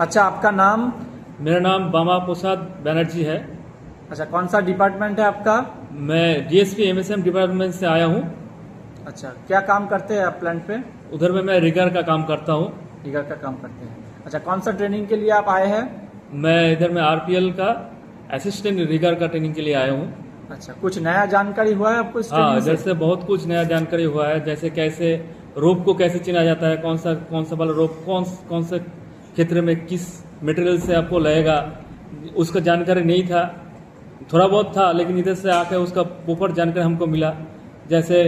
अच्छा, आपका नाम? मेरा नाम बामा प्रसाद बैनर्जी है। अच्छा, कौन सा डिपार्टमेंट है आपका? मैं डीएसपी एमएसएम डिपार्टमेंट से आया हूँ। अच्छा, क्या काम करते हैं आप प्लांट पे? उधर में मैं रिगर का काम करता हूँ। रिगर का काम करते हैं। अच्छा, कौन सा ट्रेनिंग के लिए आप आए हैं? मैं इधर में आरपीएल का असिस्टेंट रिगर का ट्रेनिंग के लिए आया हूँ। अच्छा, कुछ नया जानकारी हुआ है आपको इस हाँ, ट्रेनिंग से? जैसे बहुत कुछ नया जानकारी हुआ है, जैसे कैसे रोप को कैसे चिना जाता है, कौन सा वाला रोप कौन से क्षेत्र में किस मटेरियल से आपको लगेगा, उसका जानकारी नहीं था। थोड़ा बहुत था, लेकिन इधर से आकर उसका प्रॉपर जानकारी हमको मिला। जैसे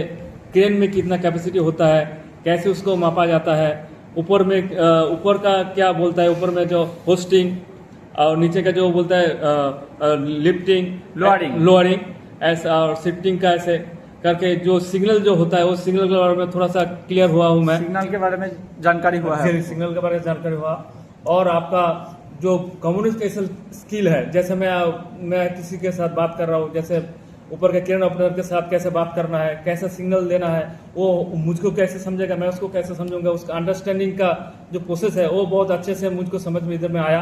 क्रेन में कितना कैपेसिटी होता है, कैसे उसको मापा जाता है, ऊपर में ऊपर का क्या बोलता है, ऊपर में जो होस्टिंग और नीचे का जो बोलता है लिफ्टिंग, लोअरिंग ऐसा, और शिफ्टिंग का ऐसे करके जो सिग्नल जो होता है, वो सिग्नल के बारे में थोड़ा सा क्लियर हुआ हूँ मैं। सिग्नल के बारे में जानकारी हुआ है? सिग्नल के बारे में जानकारी हुआ। और आपका जो कम्युनिकेशन स्किल है, जैसे मैं किसी के साथ बात कर रहा हूँ, जैसे ऊपर के क्रेन ऑपरेटर के साथ कैसे बात करना है, कैसे सिग्नल देना है, वो मुझको कैसे समझेगा, मैं उसको कैसे समझूंगा, उसका अंडरस्टैंडिंग का जो प्रोसेस है वो बहुत अच्छे से मुझको समझ में इधर में आया।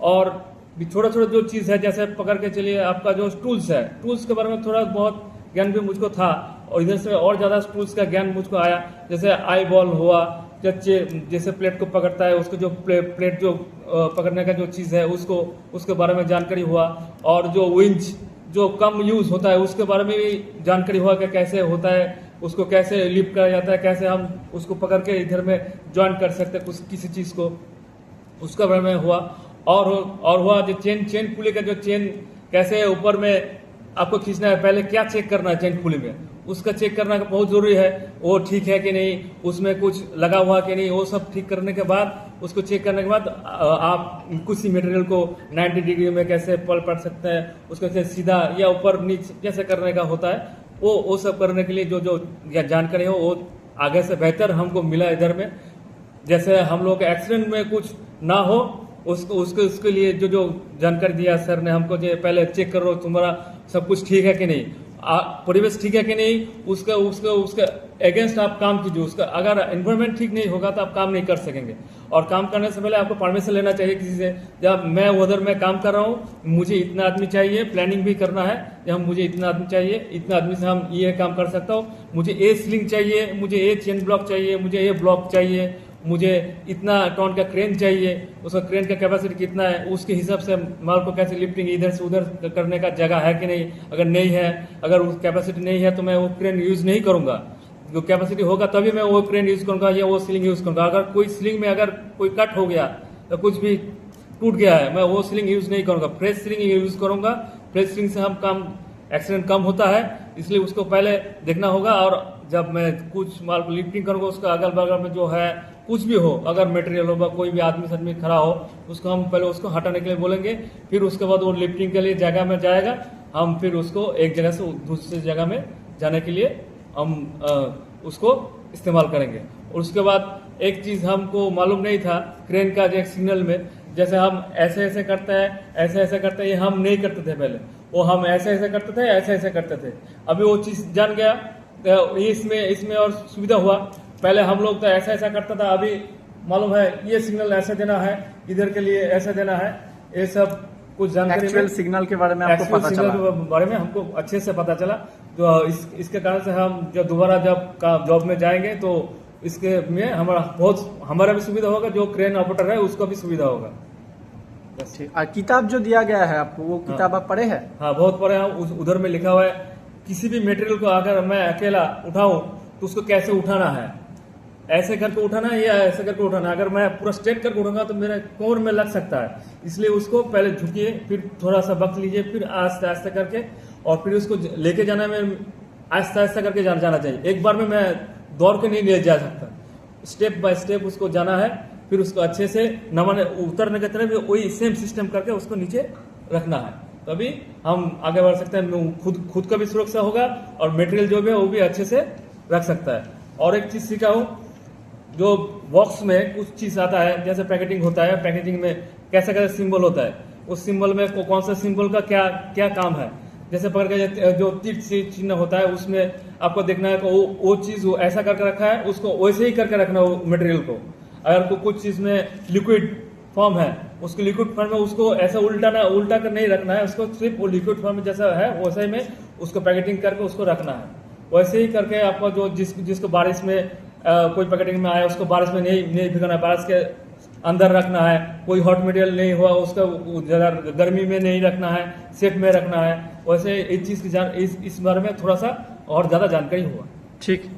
और भी छोटा छोटा जो चीज़ है, जैसे पकड़ के चलिए आपका जो टूल्स है, टूल्स के बारे में थोड़ा बहुत ज्ञान भी मुझको था, और इधर से और ज़्यादा टूल्स का ज्ञान मुझको आया। जैसे आई बॉल हुआ, जैसे प्लेट को पकड़ता है, उसको जो प्लेट जो पकड़ने का जो चीज़ है उसके बारे में जानकारी हुआ। और जो विंच जो कम यूज होता है उसके बारे में भी जानकारी हुआ कि कैसे होता है, उसको कैसे लिफ्ट किया जाता है, कैसे हम उसको पकड़ के इधर में ज्वाइन कर सकते हैं किसी चीज़ को, उसका बारे में हुआ। और हुआ जो चेन पुली का जो चेन कैसे ऊपर में आपको खींचना है, पहले क्या चेक करना है चेन पुली में, उसका चेक करना बहुत जरूरी है, वो ठीक है कि नहीं, उसमें कुछ लगा हुआ कि नहीं, वो सब ठीक करने के बाद, उसको चेक करने के बाद आप किसी मटेरियल को 90 डिग्री में कैसे पलट सकते हैं, उसको कैसे सीधा या ऊपर नीचे कैसे करने का होता है, वो सब करने के लिए जो जानकारी हो वो आगे से बेहतर हमको मिला इधर में। जैसे हम लोग के एक्सीडेंट में कुछ ना हो, उसके लिए जो जानकारी दिया सर ने हमको, जो पहले चेक करो तुम्हारा सब कुछ ठीक है कि नहीं, परिवेश ठीक है कि नहीं, उसके अगेंस्ट आप काम कीजिए। उसका अगर एनवायरमेंट ठीक नहीं होगा तो आप काम नहीं कर सकेंगे। और काम करने से पहले आपको परमिशन लेना चाहिए किसी से। जब मैं उधर में काम कर रहा हूँ, मुझे इतना आदमी चाहिए, प्लानिंग भी करना है, जब मुझे इतना आदमी चाहिए, इतना आदमी से हम ये काम कर सकता हूँ, मुझे ए स्लिंग चाहिए, मुझे ए चेन ब्लॉक चाहिए, मुझे ये ब्लॉक चाहिए, मुझे इतना टन का क्रेन चाहिए, उसका क्रेन का कैपेसिटी कितना है, उसके हिसाब से माल को कैसे लिफ्टिंग इधर से उधर करने का जगह है कि नहीं। अगर नहीं है, अगर उस कैपेसिटी नहीं है तो मैं वो क्रेन यूज नहीं करूंगा। जो कैपेसिटी होगा तभी मैं वो क्रेन यूज करूंगा या वो स्लिंग यूज करूंगा। अगर कोई स्लिंग में अगर कोई कट हो गया तो कुछ भी टूट गया है, मैं वो स्लिंग यूज नहीं करूंगा, फ्रेश स्लिंग यूज करूंगा। फ्रेश स्लिंग से हम काम एक्सीडेंट कम होता है, इसलिए उसको पहले देखना होगा। और जब मैं कुछ माल को लिफ्टिंग करूंगा, उसका अगल बगल में जो है कुछ भी हो, अगर मटेरियल होगा, कोई भी आदमी खड़ा हो, उसको हम पहले उसको हटाने के लिए बोलेंगे, फिर उसके बाद वो लिफ्टिंग के लिए जगह में जाएगा, हम फिर उसको एक जगह से दूसरी जगह में जाने के लिए हम उसको इस्तेमाल करेंगे। और उसके बाद एक चीज हमको मालूम नहीं था क्रेन का, जो सिग्नल में जैसे हम ऐसे ऐसे करते हैं, ऐसे ऐसे करते हैं, ये हम नहीं करते थे पहले, वो हम ऐसे ऐसे करते थे, ऐसे ऐसे करते थे। अभी वो चीज जान गया तो इसमें और सुविधा हुआ। पहले हम लोग तो ऐसा ऐसा करता था, अभी मालूम है ये सिग्नल ऐसे देना है, इधर के लिए ऐसे देना है, ये सब कुछ जानकारी एक्चुअल सिग्नल के बारे में आपको पता चला? के बारे में हमको अच्छे से पता चला। तो इसके कारण से हम जब दोबारा जॉब में जाएंगे तो इसके में हमारा भी सुविधा होगा, जो क्रेन ऑपरेटर है उसका भी सुविधा होगा। किताब जो दिया गया है आपको, वो किताब आप पढ़े हैं? हाँ, बहुत पढ़े हैं। उधर में लिखा हुआ है किसी भी मटेरियल को अगर मैं अकेला उठाऊं तो उसको कैसे उठाना है, ऐसे करके उठाना है या ऐसे करके उठाना है। अगर मैं पूरा स्ट्रेट करके उठाऊंगा तो मेरे कोर में लग सकता है, इसलिए उसको पहले झुकिए, फिर थोड़ा सा वक्त लीजिए, फिर आस्ते आस्ते करके, और फिर उसको लेके जाना में आस्ते आस्ते करके जाना चाहिए। एक बार में मैं दौड़ के नहीं ले जा सकता, स्टेप बाय स्टेप उसको जाना है। फिर उसको अच्छे से नमन उतरने की तरफ वही सेम सिस्टम करके उसको नीचे रखना है, तभी हम आगे बढ़ सकते हैं। खुद का भी सुरक्षा होगा और मटेरियल जो भी है वो भी अच्छे से रख सकता है। और एक चीज सीखा हूँ, जो बॉक्स में कुछ चीज आता है, जैसे पैकेटिंग होता है, पैकेजिंग में कैसा कैसा सिंबल होता है, उस सिंबल में कौन सा सिंबल का क्या क्या काम है। जैसे पकड़ के जो तीर चिन्ह होता है, उसमें आपको देखना है कि वो चीज वो ऐसा करके रखा है, उसको वैसे ही करके रखना हो मटेरियल को। अगर कुछ चीज में लिक्विड फॉर्म है उसको लिक्विड फॉर्म में उसको ऐसा उल्टा कर नहीं रखना है, उसको सिर्फ वो लिक्विड फॉर्म में जैसा है वैसे में उसको पैकेटिंग करके उसको रखना है। वैसे ही करके आपका जो जिसको बारिश में कोई पैकेटिंग में आया उसको बारिश में नहीं भिगाना है, बारिश के अंदर रखना है। कोई हॉट मटेरियल नहीं हुआ उसका ज़्यादा गर्मी में नहीं रखना है, सेट में रखना है। वैसे इस चीज़ की इस बारे में थोड़ा सा और ज़्यादा जानकारी हुआ। ठीक।